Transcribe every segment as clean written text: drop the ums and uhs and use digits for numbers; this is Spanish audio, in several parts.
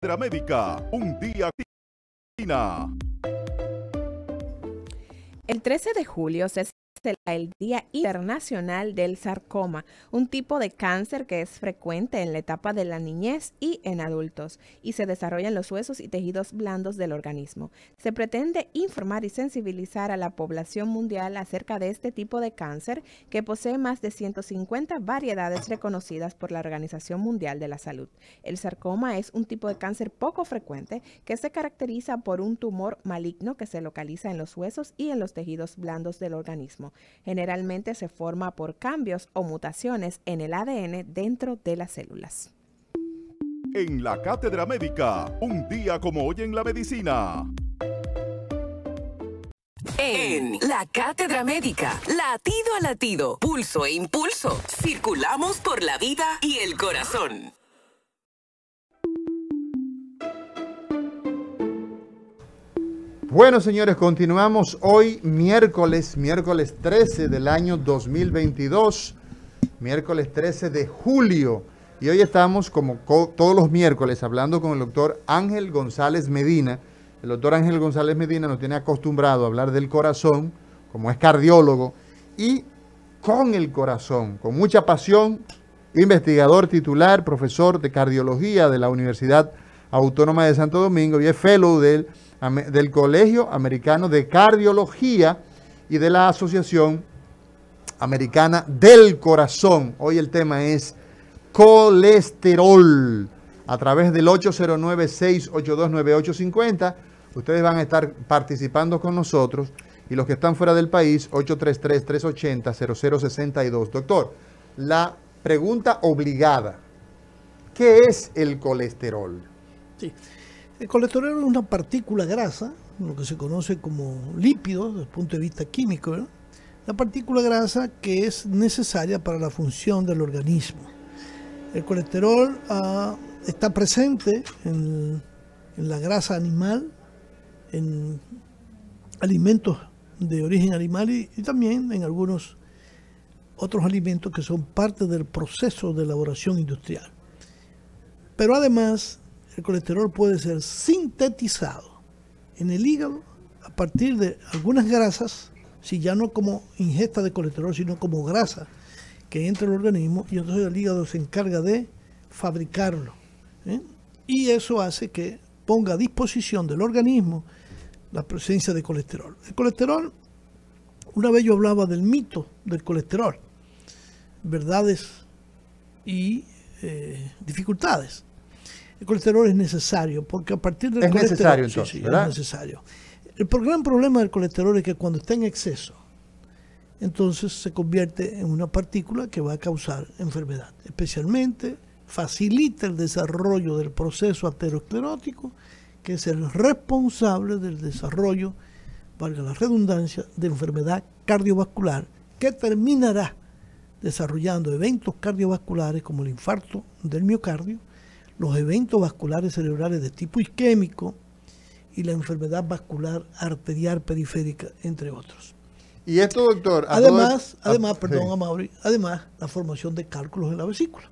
Médica, un día. El 13 de julio se celebra el Día Internacional del Sarcoma, un tipo de cáncer que es frecuente en la etapa de la niñez y en adultos, y se desarrolla en los huesos y tejidos blandos del organismo. Se pretende informar y sensibilizar a la población mundial acerca de este tipo de cáncer, que posee más de 150 variedades reconocidas por la Organización Mundial de la Salud. El sarcoma es un tipo de cáncer poco frecuente que se caracteriza por un tumor maligno que se localiza en los huesos y en los tejidos blandos del organismo. Generalmente se forma por cambios o mutaciones en el ADN dentro de las células. En la Cátedra Médica, un día como hoy en la medicina. En la Cátedra Médica, latido a latido, pulso e impulso, circulamos por la vida y el corazón. Bueno, señores, continuamos hoy miércoles 13 del año 2022, miércoles 13 de julio. Y hoy estamos, como todos los miércoles, hablando con el doctor Ángel González Medina. El doctor Ángel González Medina nos tiene acostumbrado a hablar del corazón, como es cardiólogo, y con el corazón, con mucha pasión, investigador titular, profesor de cardiología de la Universidad Autónoma de Santo Domingo y es fellow del Colegio Americano de Cardiología y de la Asociación Americana del Corazón. Hoy el tema es colesterol. A través del 809-682-9850, ustedes van a estar participando con nosotros, y los que están fuera del país, 833-380-0062. Doctor, la pregunta obligada, ¿qué es el colesterol? Sí. El colesterol es una partícula grasa, lo que se conoce como lípido desde el punto de vista químico, ¿no? La partícula grasa que es necesaria para la función del organismo. El colesterol está presente en la grasa animal, en alimentos de origen animal y también en algunos otros alimentos que son parte del proceso de elaboración industrial. Pero además, el colesterol puede ser sintetizado en el hígado a partir de algunas grasas, si ya no como ingesta de colesterol, sino como grasa que entra al organismo, y entonces el hígado se encarga de fabricarlo, ¿eh? Y eso hace que ponga a disposición del organismo la presencia de colesterol. El colesterol, una vez yo hablaba del mito del colesterol, verdades y dificultades. El colesterol es necesario porque a partir del colesterol... Es necesario entonces, sí, ¿verdad? Es necesario. El gran problema del colesterol es que cuando está en exceso, entonces se convierte en una partícula que va a causar enfermedad. Especialmente facilita el desarrollo del proceso aterosclerótico, que es el responsable del desarrollo, valga la redundancia, de enfermedad cardiovascular, que terminará desarrollando eventos cardiovasculares como el infarto del miocardio, los eventos vasculares cerebrales de tipo isquémico y la enfermedad vascular arterial periférica, entre otros. Y esto, doctor... Además, sí. Amaury, además la formación de cálculos en la vesícula.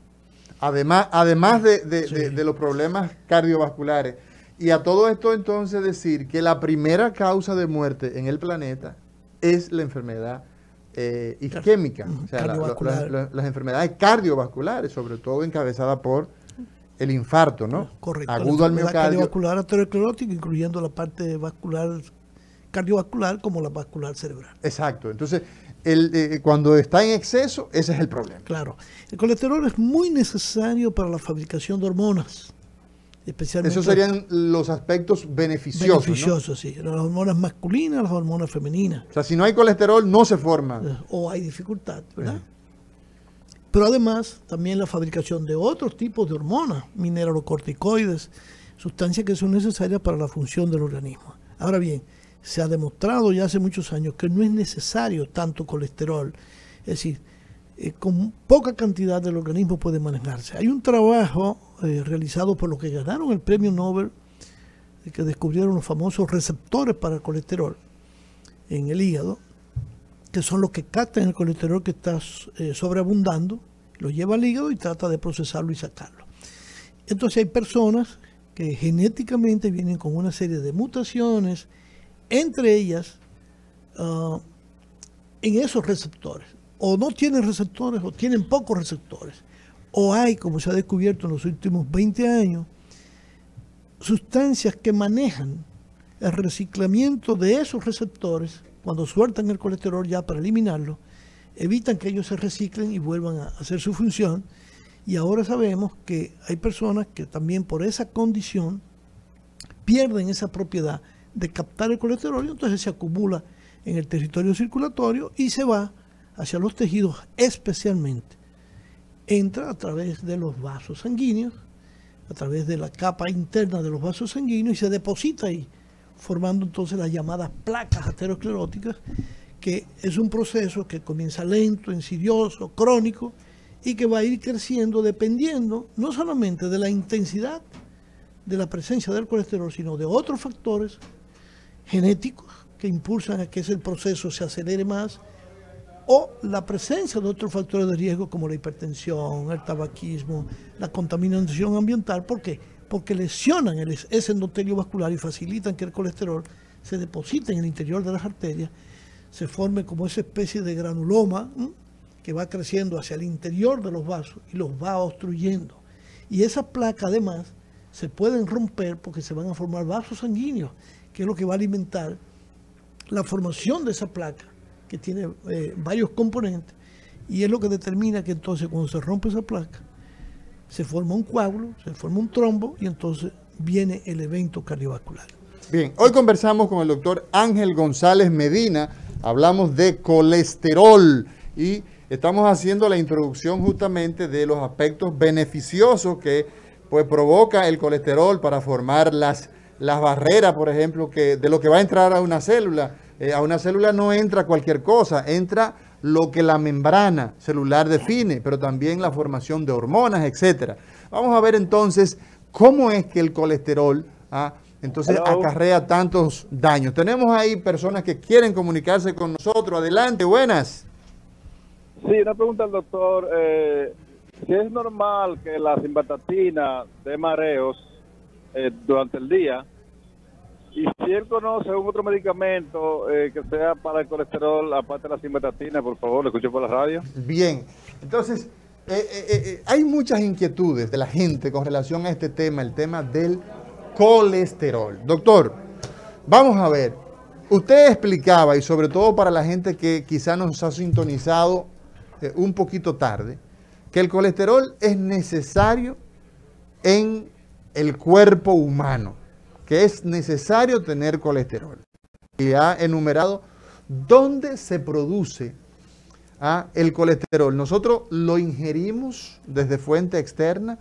Además de Sí. de los problemas cardiovasculares. Y a todo esto entonces decir que la primera causa de muerte en el planeta es la enfermedad isquémica, o sea, cardiovascular. las enfermedades cardiovasculares, sobre todo encabezadas por el infarto, ¿no? Correcto. Agudo al miocardio. Cardiovascular aterosclerótica, incluyendo la parte vascular, cardiovascular, como la vascular cerebral. Exacto. Entonces, cuando está en exceso, ese es el problema. Claro. El colesterol es muy necesario para la fabricación de hormonas. Especialmente Esos serían los aspectos beneficiosos, beneficiosos, sí. Las hormonas masculinas, las hormonas femeninas. ¿no? O sea, si no hay colesterol, no se forma. O hay dificultad, ¿verdad? Pero además, también la fabricación de otros tipos de hormonas, mineralocorticoides, sustancias que son necesarias para la función del organismo. Ahora bien, se ha demostrado ya hace muchos años que no es necesario tanto colesterol. Es decir, con poca cantidad del organismo puede manejarse. Hay un trabajo realizado por los que ganaron el premio Nobel, que descubrieron los famosos receptores para el colesterol en el hígado, que son los que captan el colesterol que está sobreabundando, lo lleva al hígado y trata de procesarlo y sacarlo. Entonces hay personas que genéticamente vienen con una serie de mutaciones, entre ellas en esos receptores. O no tienen receptores o tienen pocos receptores. O hay, como se ha descubierto en los últimos 20 años, sustancias que manejan el reciclamiento de esos receptores cuando sueltan el colesterol ya para eliminarlo, evitan que ellos se reciclen y vuelvan a hacer su función. Y ahora sabemos que hay personas que también por esa condición pierden esa propiedad de captar el colesterol y entonces se acumula en el territorio circulatorio y se va hacia los tejidos especialmente. Entra a través de los vasos sanguíneos, a través de la capa interna de los vasos sanguíneos y se deposita ahí, formando entonces las llamadas placas ateroscleróticas, que es un proceso que comienza lento, insidioso, crónico, y que va a ir creciendo dependiendo no solamente de la intensidad de la presencia del colesterol, sino de otros factores genéticos que impulsan a que ese proceso se acelere más, o la presencia de otros factores de riesgo como la hipertensión, el tabaquismo, la contaminación ambiental. ¿Por qué? Porque lesionan ese endotelio vascular y facilitan que el colesterol se deposite en el interior de las arterias, se forme como esa especie de granuloma que va creciendo hacia el interior de los vasos y los va obstruyendo. Y esas placas además se pueden romper porque se van a formar vasos sanguíneos, que es lo que va a alimentar la formación de esa placa, que tiene varios componentes, y es lo que determina que entonces cuando se rompe esa placa, se forma un coágulo, se forma un trombo, y entonces viene el evento cardiovascular. Bien, hoy conversamos con el doctor Ángel González Medina, hablamos de colesterol y estamos haciendo la introducción justamente de los aspectos beneficiosos que pues provoca el colesterol para formar las barreras, por ejemplo, de lo que va a entrar a una célula. A una célula no entra cualquier cosa, entra lo que la membrana celular define, pero también la formación de hormonas, etcétera. Vamos a ver entonces cómo es que el colesterol entonces acarrea tantos daños. Tenemos ahí personas que quieren comunicarse con nosotros. Adelante, buenas. Sí, una pregunta al doctor. Si es normal que la simvastatina dé mareos durante el día, y si él conoce un otro medicamento que sea para el colesterol, aparte de la simvastatina, por favor, lo escucho por la radio. Bien, entonces hay muchas inquietudes de la gente con relación a este tema, el tema del colesterol. Doctor, vamos a ver, usted explicaba, y sobre todo para la gente que quizá nos ha sintonizado un poquito tarde, que el colesterol es necesario en el cuerpo humano, que es necesario tener colesterol. Y ha enumerado dónde se produce el colesterol. ¿Nosotros lo ingerimos desde fuente externa?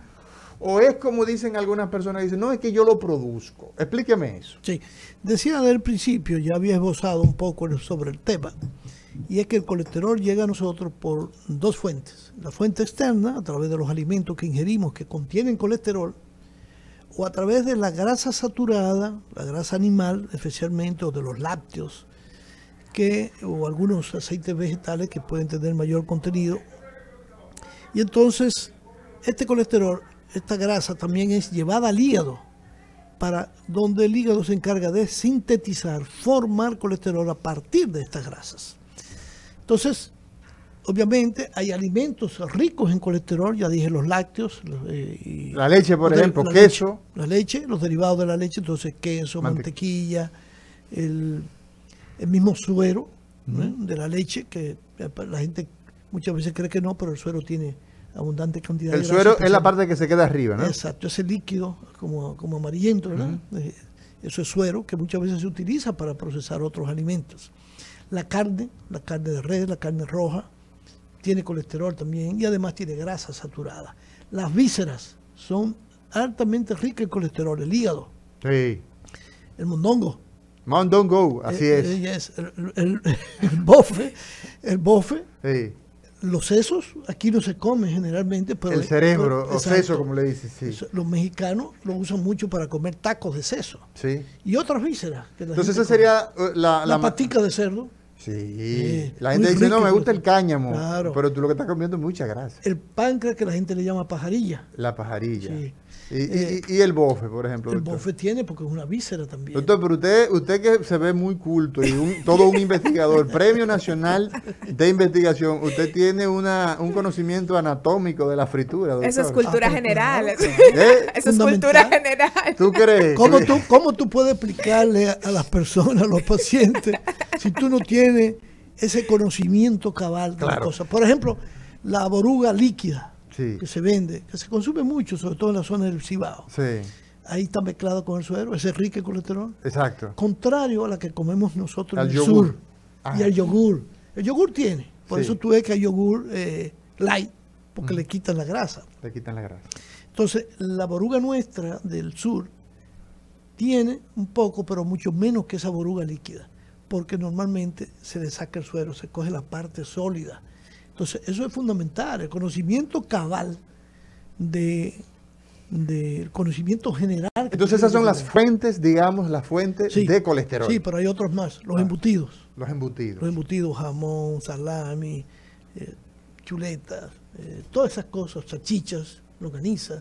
¿O es como dicen algunas personas, dicen, no, es que yo lo produzco? Explíqueme eso. Sí, decía desde el principio, ya había esbozado un poco sobre el tema, y es que el colesterol llega a nosotros por dos fuentes. La fuente externa, a través de los alimentos que ingerimos que contienen colesterol, o a través de la grasa saturada, la grasa animal especialmente, o de los lácteos, o algunos aceites vegetales que pueden tener mayor contenido. Y entonces, este colesterol, esta grasa también es llevada al hígado, para donde el hígado se encarga de sintetizar, formar colesterol a partir de estas grasas. Entonces, obviamente hay alimentos ricos en colesterol, ya dije los lácteos. La leche, por ejemplo, queso. La leche, los derivados de la leche, entonces queso, mantequilla, el mismo suero de la leche, que la gente muchas veces cree que no, pero el suero tiene abundante cantidad de grasa. El suero es la parte que se queda arriba, ¿no? Exacto, ese líquido como amarillento, ¿verdad? Eso es suero, que muchas veces se utiliza para procesar otros alimentos. La carne de res, la carne roja, tiene colesterol también y además tiene grasa saturada. Las vísceras son altamente ricas en colesterol, el hígado, sí, el mondongo. Mondongo, así es. El bofe, sí. Los sesos, aquí no se come generalmente, pero el cerebro, o seso, como le dicen, sí. Los mexicanos lo usan mucho para comer tacos de seso. Sí. Y otras vísceras. Entonces esa sería la patica de cerdo. Sí. La gente dice, no, me gusta el cáñamo. Claro. Pero tú lo que estás comiendo es mucha grasa. El páncreas, que la gente le llama pajarilla. La pajarilla. Sí. Y el bofe, por ejemplo, El doctor. bofe tiene porque es una víscera también. Doctor, pero usted que se ve muy culto y todo un investigador, Premio Nacional de Investigación, usted tiene un conocimiento anatómico de la fritura, doctor. Eso es cultura general. claro. Eso es Fundamental. cultura general. ¿Tú crees? ¿Cómo tú puedes explicarle a las personas, a los pacientes, si tú no tienes ese conocimiento cabal de la cosa? Por ejemplo, la boruga líquida Sí. que se vende, que se consume mucho, sobre todo en la zona del Cibao. Sí, Ahí está mezclado con el suero, ese es rico en colesterol. exacto. Contrario a la que comemos nosotros Al en el yogur. sur. Ah. Y al yogur. El yogur tiene. Por Sí. eso tú ves que hay yogur light, porque le quitan la grasa. Le quitan la grasa. Entonces, la boruga nuestra del sur tiene un poco, pero mucho menos que esa boruga líquida, porque normalmente se le saca el suero, se coge la parte sólida. Entonces, eso es fundamental, el conocimiento cabal del conocimiento general. que Entonces tú esas son tienes las que fuentes, digamos, las fuentes tener. de colesterol. Sí, pero hay otros más, los embutidos. Los embutidos. Los embutidos, jamón, salami, chuletas, todas esas cosas, salchichas, longaniza,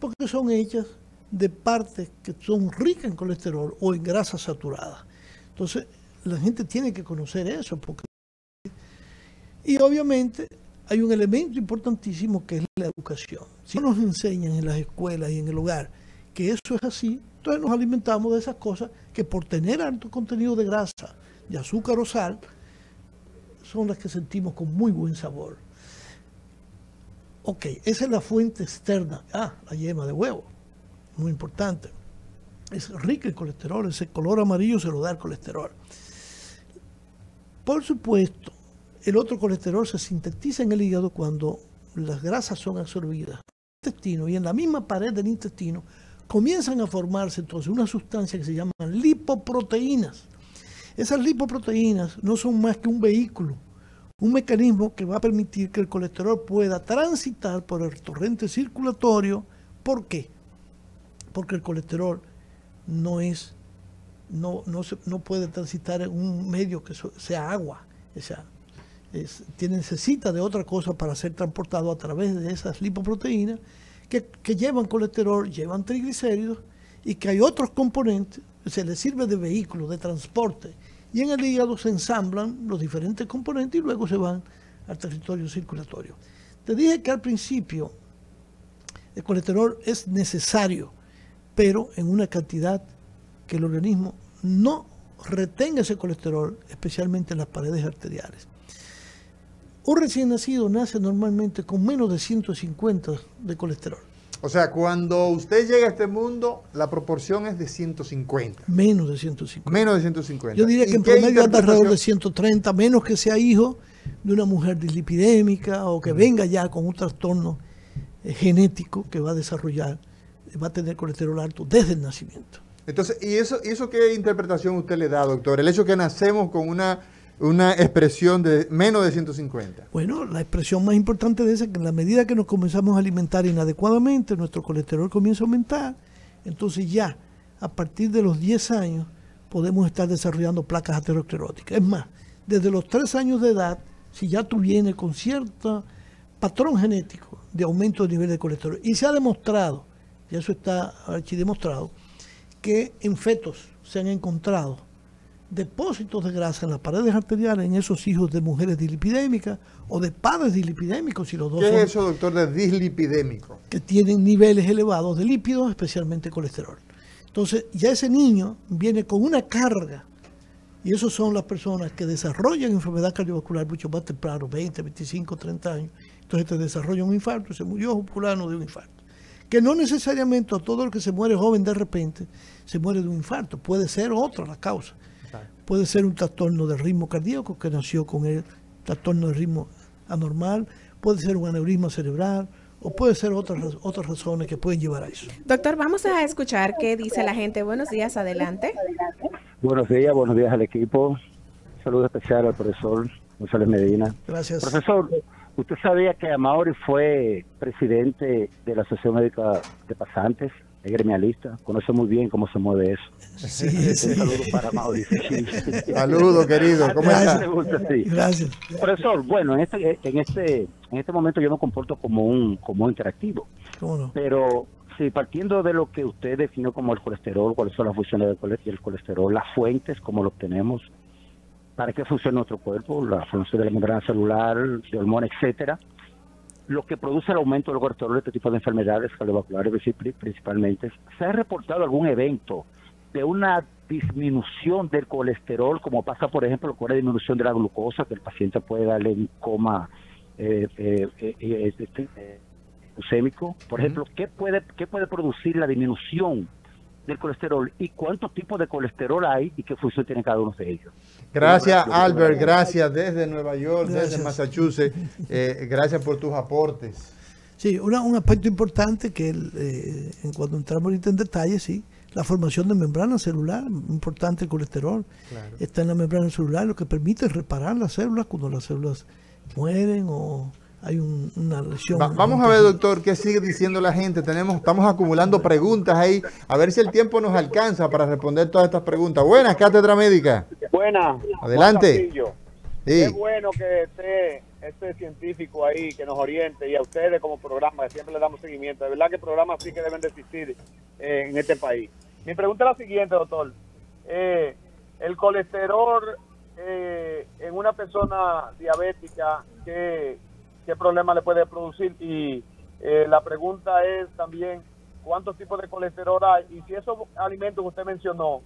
porque son hechas de partes que son ricas en colesterol o en grasa saturada. Entonces, la gente tiene que conocer eso. Y obviamente hay un elemento importantísimo que es la educación. Si no nos enseñan en las escuelas y en el hogar que eso es así, entonces nos alimentamos de esas cosas que por tener alto contenido de grasa, de azúcar o sal, son las que sentimos con muy buen sabor. Ok, esa es la fuente externa. La yema de huevo, muy importante. Es rica en colesterol, ese color amarillo se lo da el colesterol. Por supuesto, el otro colesterol se sintetiza en el hígado cuando las grasas son absorbidas en el intestino, y en la misma pared del intestino comienzan a formarse entonces una sustancia que se llaman lipoproteínas. Esas lipoproteínas no son más que un vehículo, un mecanismo que va a permitir que el colesterol pueda transitar por el torrente circulatorio. ¿Por qué? Porque el colesterol no puede transitar en un medio que sea agua. O sea, necesita de otra cosa para ser transportado a través de esas lipoproteínas que llevan colesterol, llevan triglicéridos, y que hay otros componentes, se les sirve de vehículo, de transporte, y en el hígado se ensamblan los diferentes componentes y luego se van al territorio circulatorio. Te dije que al principio el colesterol es necesario, pero en una cantidad que el organismo no retenga ese colesterol, especialmente en las paredes arteriales. Un recién nacido nace normalmente con menos de 150 de colesterol. O sea, cuando usted llega a este mundo, la proporción es de 150. Menos de 150. Menos de 150. Yo diría que ¿Y en qué promedio anda alrededor de interpretación? 130, menos que sea hijo de una mujer dislipidémica o que venga ya con un trastorno genético que va a desarrollar, va a tener colesterol alto desde el nacimiento. Entonces, ¿y eso qué interpretación usted le da, doctor? El hecho que nacemos con una expresión de menos de 150. Bueno, la expresión más importante de esa es que en la medida que nos comenzamos a alimentar inadecuadamente, nuestro colesterol comienza a aumentar. Entonces ya, a partir de los 10 años, podemos estar desarrollando placas ateroscleróticas. Es más, desde los 3 años de edad, si ya tú vienes con cierto patrón genético de aumento del nivel de colesterol, y se ha demostrado, y eso está archidemostrado, que en fetos se han encontrado depósitos de grasa en las paredes arteriales en esos hijos de mujeres dislipidémicas o de padres dislipidémicos, si los dos ¿Qué son, es eso, doctor, de dislipidémico? que tienen niveles elevados de lípidos, especialmente colesterol. Entonces, ya ese niño viene con una carga, y esos son las personas que desarrollan enfermedad cardiovascular mucho más temprano, 20, 25, 30 años. Entonces te desarrolla un infarto, se murió fulano de un infarto. Que no necesariamente a todo el que se muere joven de repente se muere de un infarto, puede ser otra la causa. Puede ser un trastorno de ritmo cardíaco que nació con el trastorno de ritmo anormal, puede ser un aneurisma cerebral o puede ser otras razones que pueden llevar a eso. Doctor, vamos a escuchar qué dice la gente. Buenos días, adelante. Buenos días al equipo. Saludo especial al profesor González Medina. Gracias. Profesor, ¿usted sabía que Amaury fue presidente de la Asociación Médica de Pasantes? Es gremialista, conoce muy bien cómo se mueve eso. Sí, Un sí. saludo para Amaury. Saludos, querido. ¿Cómo está? Gracias. Profesor, bueno, en este momento yo me comporto como un interactivo, ¿Cómo no? pero Sí, partiendo de lo que usted definió como el colesterol, cuáles son las funciones del colesterol, las fuentes, cómo lo obtenemos, para qué funciona nuestro cuerpo, la función de la membrana celular, de hormonas, etcétera, lo que produce el aumento del colesterol, este tipo de enfermedades cardiovasculares principalmente. ¿Se ha reportado algún evento de una disminución del colesterol, como pasa, por ejemplo, con la disminución de la glucosa, que el paciente puede darle un coma glucémico? Por ejemplo, ¿qué puede producir la disminución del colesterol y cuántos tipos de colesterol hay y qué función tiene cada uno de ellos? Gracias, Albert, gracias desde Nueva York, Gracias. desde Massachusetts, gracias por tus aportes. Sí, un aspecto importante que en cuando entramos ahorita en detalle, sí, la formación de membrana celular, importante el colesterol, Claro. está en la membrana celular, lo que permite reparar las células cuando las células mueren o hay una lesión. Vamos a ver, doctor, qué sigue diciendo la gente. Estamos acumulando preguntas ahí, a ver si el tiempo nos alcanza para responder todas estas preguntas. Buenas, Cátedra Médica. Buena. Adelante. Juan Castillo. Sí. Es bueno que esté este científico ahí que nos oriente, y a ustedes como programa, que siempre le damos seguimiento. De verdad que programas sí que deben de existir en este país. Mi pregunta es la siguiente, doctor. El colesterol en una persona diabética, ¿qué problema le puede producir? Y la pregunta es también, ¿cuántos tipos de colesterol hay? Y si esos alimentos que usted mencionó,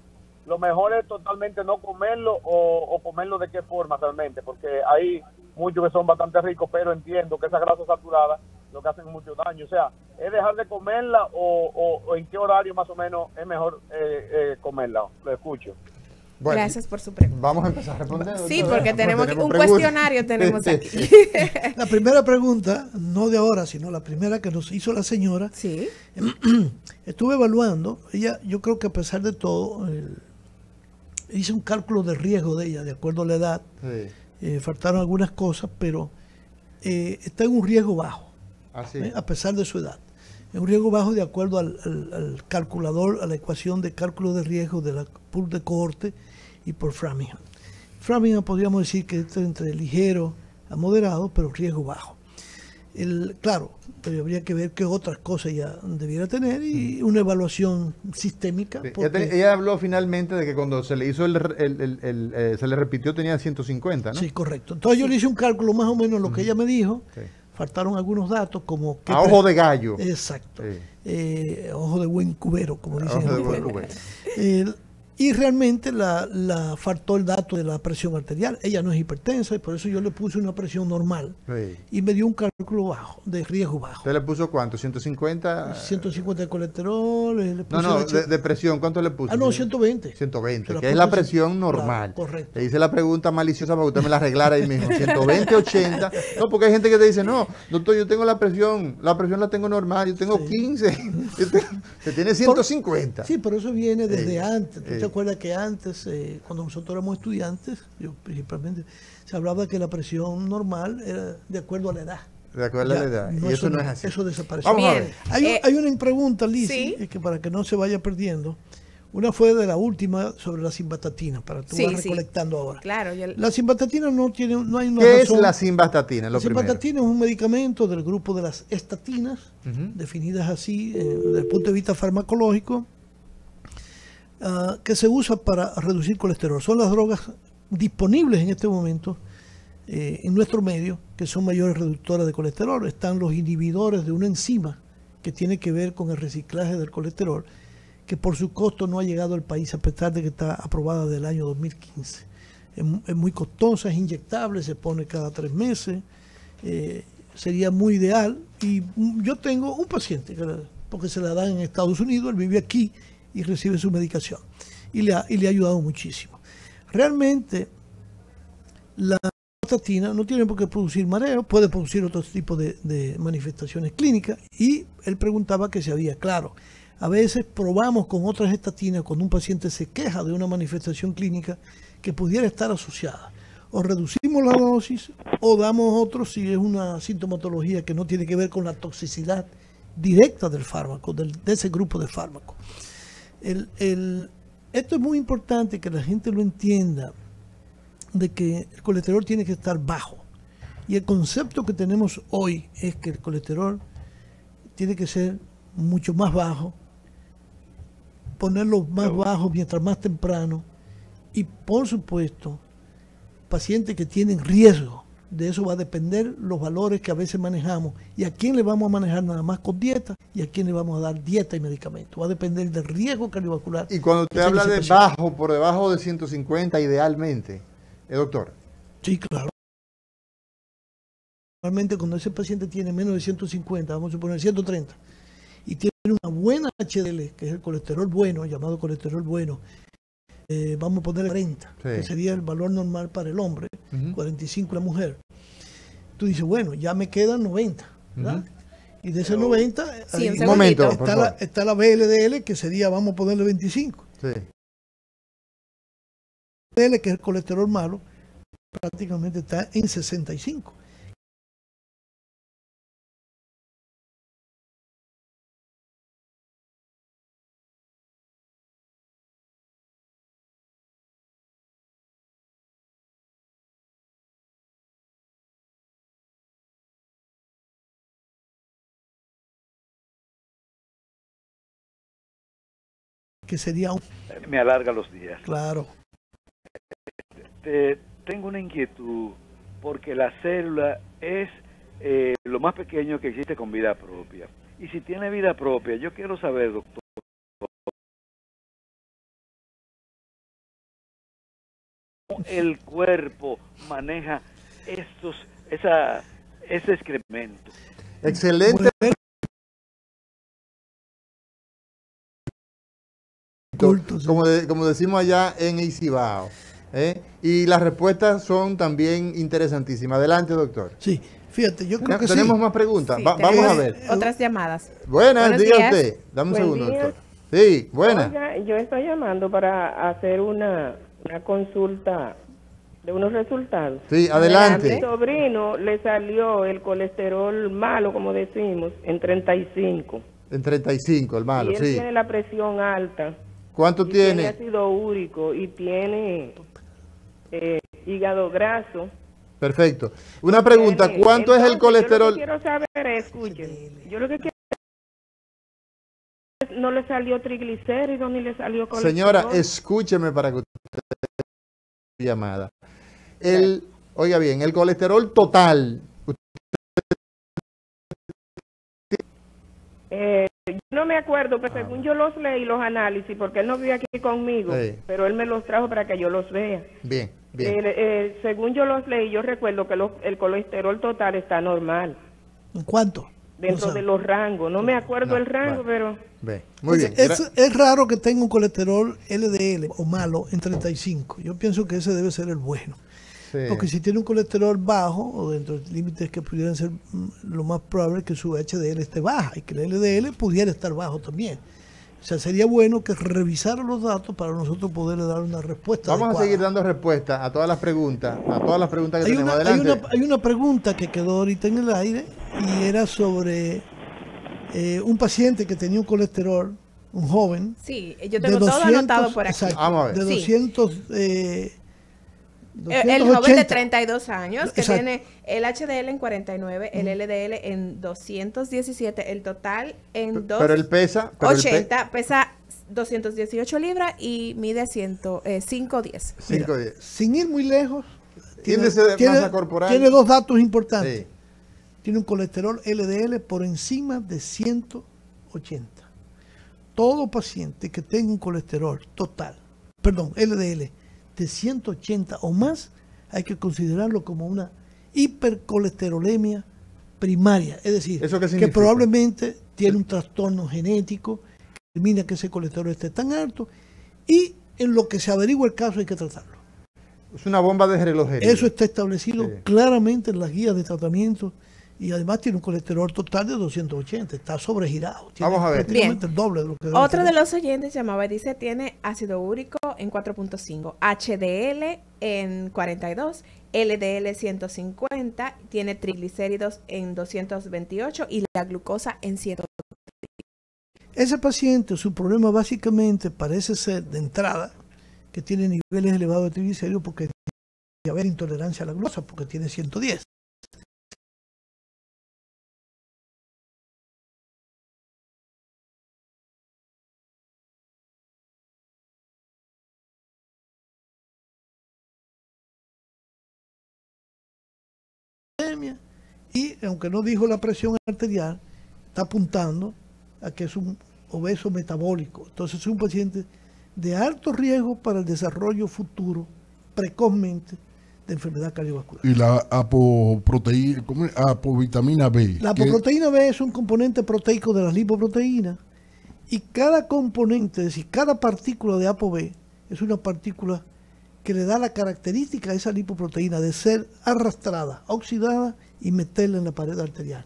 lo mejor es totalmente no comerlo o comerlo de qué forma realmente, porque hay muchos que son bastante ricos, pero entiendo que esas grasas saturadas lo que hacen mucho daño. O sea, ¿es dejar de comerla o en qué horario más o menos es mejor comerla? Lo escucho. Bueno, Gracias por su pregunta. vamos a empezar a responder. Sí, doctora. porque tenemos un preguntas. cuestionario tenemos aquí. La primera pregunta, no de ahora, sino la primera que nos hizo la señora, Sí. estuve evaluando, yo creo que a pesar de todo, hice un cálculo de riesgo de ella, de acuerdo a la edad, Sí. faltaron algunas cosas, pero está en un riesgo bajo, Así. a pesar de su edad. Es un riesgo bajo de acuerdo al calculador, a la ecuación de cálculo de riesgo de la pool de cohorte y por Framingham. Framingham podríamos decir que está entre ligero a moderado, pero riesgo bajo. Claro, pero habría que ver qué otras cosas ya debiera tener y una evaluación sistémica. Sí, porque- ella habló finalmente de que cuando se le hizo se le repitió tenía 150, ¿no? Sí, correcto. Entonces yo le hice un cálculo más o menos lo que ella me dijo. Sí. Faltaron algunos datos como... A ojo de gallo. Exacto. Sí. Ojo de buen cubero, como dicen Ojo en de el buen pueblo. cubero. Y realmente la faltó el dato de la presión arterial. Ella no es hipertensa y por eso yo le puse una presión normal. Sí. Y me dio un cálculo bajo, de riesgo bajo. ¿Usted le puso cuánto? ¿150? 150 de colesterol. Le puse No, la de presión, ¿cuánto le puso? 120. 120, Se la que es puse la así. presión normal. Claro, correcto. Le hice la pregunta maliciosa para que usted me la arreglara ahí mismo. 120, 80. No, porque hay gente que te dice, no, doctor, yo tengo la presión la tengo normal, yo tengo 15. Usted tiene 150. Sí, pero eso viene desde Sí, antes. ¿Tú sí. te acuerdas que antes, cuando nosotros éramos estudiantes, yo principalmente, se hablaba que la presión normal era de acuerdo a la edad? De acuerdo a la Ya, edad. Y eso no es así. Eso desapareció. Vamos a Bien. ver. Hay una pregunta, Liz, sí. que para que no se vaya perdiendo. Una fue de la última sobre la simvastatina, para tú Sí, vas sí. recolectando ahora. Claro, La simvastatina no hay una ¿Qué es razón. la simvastatina? Lo La primero. simvastatina es un medicamento del grupo de las estatinas, Ujú. definidas así desde el punto de vista farmacológico, que se usa para reducir colesterol. Son las drogas disponibles en este momento en nuestro medio que son mayores reductoras de colesterol. Están los inhibidores de una enzima que tiene que ver con el reciclaje del colesterol, que por su costo no ha llegado al país a pesar de que está aprobada del año 2015. Es muy costosa, es inyectable, se pone cada 3 meses. Sería muy ideal. Y yo tengo un paciente, porque se la dan en Estados Unidos, él vive aquí y recibe su medicación. Y le ha ayudado muchísimo. Realmente, la simvastatina no tiene por qué producir mareo, puede producir otro tipo de manifestaciones clínicas. Y él preguntaba que si había, claro, a veces probamos con otras estatinas cuando un paciente se queja de una manifestación clínica que pudiera estar asociada. O reducimos la dosis o damos otro si es una sintomatología que no tiene que ver con la toxicidad directa del fármaco, de ese grupo de fármacos. Esto es muy importante que la gente lo entienda, de que el colesterol tiene que estar bajo. Y el concepto que tenemos hoy es que el colesterol tiene que ser mucho más bajo, ponerlo más bajo mientras más temprano, y por supuesto, pacientes que tienen riesgo. De eso va a depender los valores que a veces manejamos y a quién le vamos a manejar nada más con dieta y a quién le vamos a dar dieta y medicamento. Va a depender del riesgo cardiovascular. Y cuando usted habla de bajo, por debajo de 150 idealmente, doctor. Sí, claro. Normalmente cuando ese paciente tiene menos de 150, vamos a suponer 130, y tiene una buena HDL, que es el colesterol bueno, llamado colesterol bueno, vamos a poner 40, sí, que sería el valor normal para el hombre, 45 la mujer. Tú dices, bueno, ya me quedan 90, ¿verdad? Y de ese 90, sí, ahí, un momento, está la VLDL, que sería, vamos a ponerle 25. Sí. VLDL, que es el colesterol malo, prácticamente está en 65. Que sería un... Me alarga los días. Claro. Tengo una inquietud porque la célula es lo más pequeño que existe con vida propia. Y si tiene vida propia, yo quiero saber, doctor, ¿cómo el cuerpo maneja ese excremento? Excelente. Como decimos allá en Isibao. Y las respuestas son también interesantísimas. Adelante, doctor. Sí, fíjate, yo creo que tenemos más preguntas. Sí, vamos a ver. Otras llamadas. Buenos días, días. usted. Dame un segundo, días. doctor. Sí, buenas. Oiga, yo estoy llamando para hacer una consulta de unos resultados. Sí, A adelante. mi sobrino le salió el colesterol malo, como decimos, en 35. En 35, el malo, y él sí. tiene la presión alta. ¿Cuánto y tiene? ácido úrico y tiene hígado graso. Perfecto. Una pregunta, ¿cuánto es el colesterol? Yo lo que quiero saber es, escuchen, yo lo que quiero es, no le salió triglicéridos ni le salió colesterol. Señora, escúcheme para que usted llamada. Oiga bien, el colesterol total. Yo no me acuerdo, pero según yo los leí, los análisis, porque él no vive aquí conmigo, sí, pero él me los trajo para que yo los vea. Bien, bien. Según yo los leí, yo recuerdo que el colesterol total está normal. ¿En cuánto? Dentro de los rangos. No me acuerdo el rango, pero... Muy bien. Es raro que tenga un colesterol LDL o malo en 35. Yo pienso que ese debe ser el bueno. Sí. Porque si tiene un colesterol bajo o dentro de límites que pudieran ser, lo más probable es que su HDL esté baja y que el LDL pudiera estar bajo también. O sea, sería bueno que revisara los datos para nosotros poderle dar una respuesta Vamos adecuada. a seguir dando respuesta a todas las preguntas, que tenemos. Adelante. Hay una pregunta que quedó ahorita en el aire y era sobre un paciente que tenía un colesterol, un joven. Sí, yo tengo todo anotado por aquí. Exacto, vamos a ver. De Sí. 200... El joven de 32 años que Exacto. tiene el HDL en 49, el LDL en 217, el total en Pero él pesa. 80, pesa 218 libras y mide 510. 5.10. Sin ir muy lejos, Índice de masa corporal. tiene dos datos importantes. Sí. Tiene un colesterol LDL por encima de 180. Todo paciente que tenga un colesterol LDL de 180 o más, hay que considerarlo como una hipercolesterolemia primaria. Es decir, ¿Eso qué que significa? probablemente tiene un trastorno genético que determina que ese colesterol esté tan alto y en lo que se averigua el caso hay que tratarlo. Es una bomba de relojería. Eso está establecido claramente en las guías de tratamiento y además tiene un colesterol total de 280, está sobregirado. Tiene Vamos a ver. prácticamente el doble de lo que debe Otro de tener. los oyentes llamaba y dice tiene ácido úrico en 4.5, HDL en 42, LDL 150, tiene triglicéridos en 228 y la glucosa en 100. Ese paciente, su problema básicamente parece ser de entrada que tiene niveles elevados de triglicéridos porque tiene haber intolerancia a la glucosa porque tiene 110. y aunque no dijo la presión arterial, está apuntando a que es un obeso metabólico. Entonces es un paciente de alto riesgo para el desarrollo futuro, precozmente, de enfermedad cardiovascular. Y la apoproteína, apovitamina B. La apoproteína B es un componente proteico de las lipoproteínas, y cada componente, es decir, cada partícula de ApoB es una partícula que le da la característica a esa lipoproteína de ser arrastrada, oxidada y meterla en la pared arterial.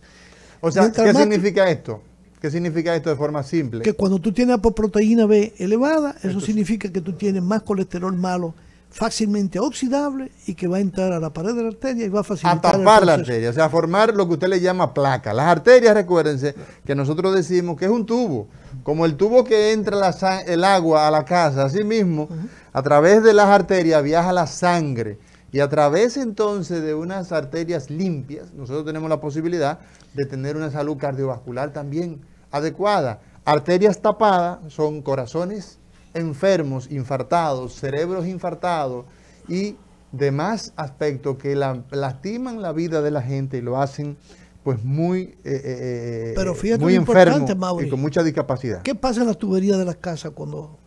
O sea, ¿qué significa esto? ¿Qué significa esto de forma simple? Que cuando tú tienes apoproteína B elevada, eso significa que tú tienes más colesterol malo fácilmente oxidable y que va a entrar a la pared de la arteria y va a facilitar a tapar la arteria, o sea, formar lo que usted le llama placa. Las arterias, recuérdense que nosotros decimos que es un tubo, como el tubo que entra el agua a la casa, así mismo, a través de las arterias viaja la sangre, y a través entonces de unas arterias limpias, nosotros tenemos la posibilidad de tener una salud cardiovascular también adecuada. Arterias tapadas son corazones enfermos, infartados, cerebros infartados y demás aspectos que lastiman la vida de la gente y lo hacen pues muy, pero fíjate muy lo enfermo Mauri, y con mucha discapacidad. ¿Qué pasa en las tuberías de las casas cuando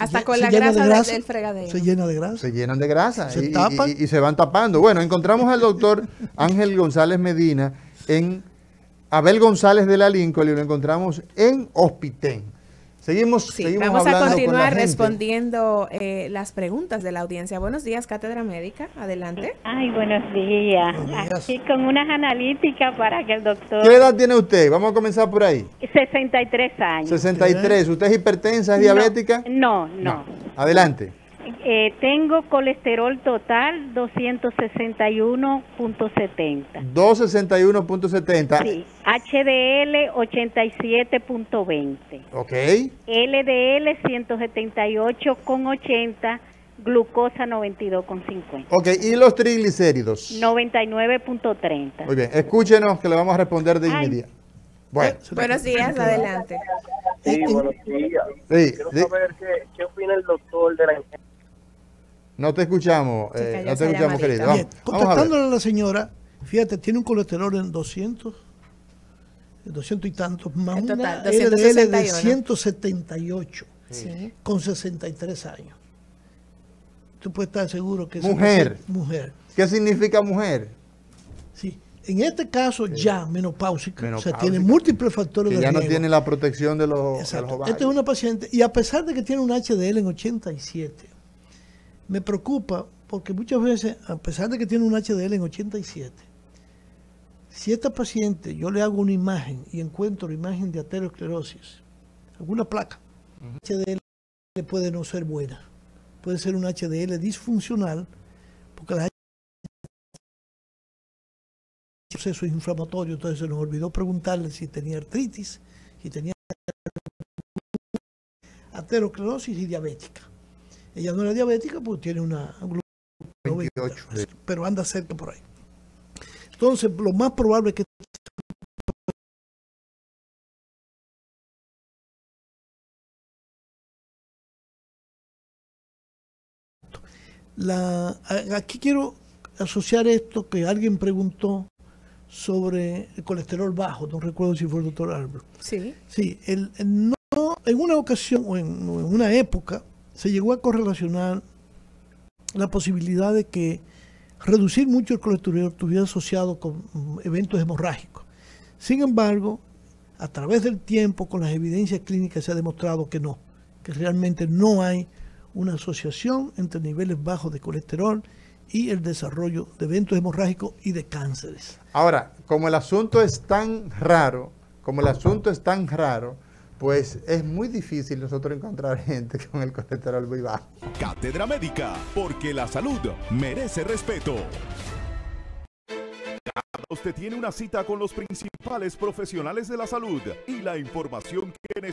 hasta con la grasa del fregadero? Se llena de grasa. Se llenan de grasa Se y se van tapando. Bueno, encontramos al doctor Ángel González Medina en Abel González de la Lincoln y lo encontramos en Hospitén. Seguimos vamos a continuar con respondiendo las preguntas de la audiencia. Buenos días, Cátedra Médica. Adelante. Ay, buenos días. Aquí con unas analíticas para que el doctor... ¿Qué edad tiene usted? Vamos a comenzar por ahí. 63 años. 63. ¿Usted es hipertensa, es diabética? No. Adelante. Tengo colesterol total 261.70. 261.70. Sí. HDL 87.20. Ok. LDL 178.80. Glucosa 92.50. Ok, ¿y los triglicéridos? 99.30. Muy bien, escúchenos que le vamos a responder de inmediato. Bueno. Buenos días, adelante. Sí, buenos días. Sí, quiero saber qué opina el doctor de la... No te escuchamos, querido. Bien, contestándole a la señora, fíjate, tiene un colesterol en 200 y tantos, más en total, una LDL 261. de 178, sí, con 63 años. Tú puedes estar seguro que mujer. Mujer. ¿Qué significa mujer? Sí, en este caso ya menopáusica, o sea, tiene múltiples factores de riesgo. Ya no tiene la protección de los ovarios. Esta es una paciente, y a pesar de que tiene un HDL en 87, me preocupa porque muchas veces, a pesar de que tiene un HDL en 87, si esta paciente yo le hago una imagen y encuentro la imagen de aterosclerosis, alguna placa, HDL puede no ser buena, puede ser un HDL disfuncional, porque la proceso inflamatorio, entonces se nos olvidó preguntarle si tenía artritis, si tenía aterosclerosis y diabética. Ella no era diabética porque tiene una 28, pero anda cerca por ahí. Entonces, lo más probable es que aquí quiero asociar esto que alguien preguntó sobre el colesterol bajo, no recuerdo si fue el doctor Albert. Sí. Sí, en una ocasión o en una época se llegó a correlacionar la posibilidad de que reducir mucho el colesterol estuviera asociado con eventos hemorrágicos. Sin embargo, a través del tiempo, con las evidencias clínicas se ha demostrado que no, que realmente no hay una asociación entre niveles bajos de colesterol y el desarrollo de eventos hemorrágicos y de cánceres. Ahora, como el asunto es tan raro, pues es muy difícil nosotros encontrar gente con el colesterol muy bajo. Cátedra Médica, porque la salud merece respeto. Usted tiene una cita con los principales profesionales de la salud y la información que necesita